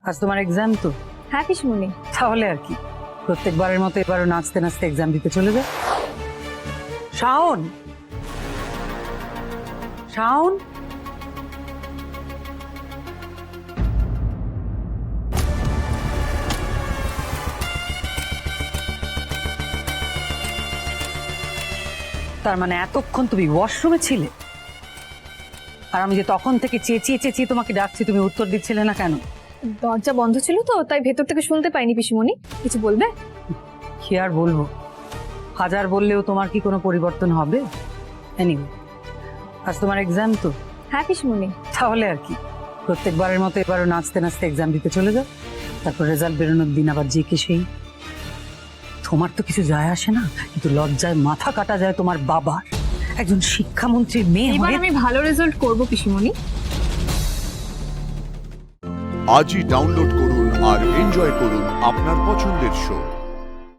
আজ তোমার এক্সাম তো? হ্যাঁ পিসমণি। তাহলে আর কি, প্রত্যেকবারের মতো এবারও নাচতে নাচতে এক্সাম দিতে চলে যাও। শাওন, শাওন, তার মানে এতক্ষণ তুমি ওয়াশরুমে ছিলে? আর আমি যে তখন থেকে চেঁচিয়ে চেঁচিয়ে তোমাকে ডাকছি, তুমি উত্তর দিচ্ছিলে না কেন? দরজা বন্ধ ছিল তো, তাই ভেতর থেকে শুনতে পাইনি পিসমণি। কিছু বলবে? কি আর বলবো, হাজার বললেও তোমার কি কোনো পরিবর্তন হবে? এনিওয়ে, আজ তোমার এক্সাম তো? হ্যাঁ পিসমণি। তাহলে আর কি, প্রত্যেকবারের মতো এবারও নাচতে নাচতে এক্সাম দিতে চলে যাও। তারপর রেজাল্ট বেরোনোর দিন আবার যে কে সেই। তোমার তো কিছু যায় আসে না, কিন্তু লজ্জায় মাথা কাটা যায় তোমার বাবার। একজন শিক্ষামন্ত্রীর মেয়ে এবার হয়ে। আমি ভালো রেজাল্ট করব পিসমণি। আজই ডাউনলোড করুন আর এনজয় করুন আপনার পছন্দের শো।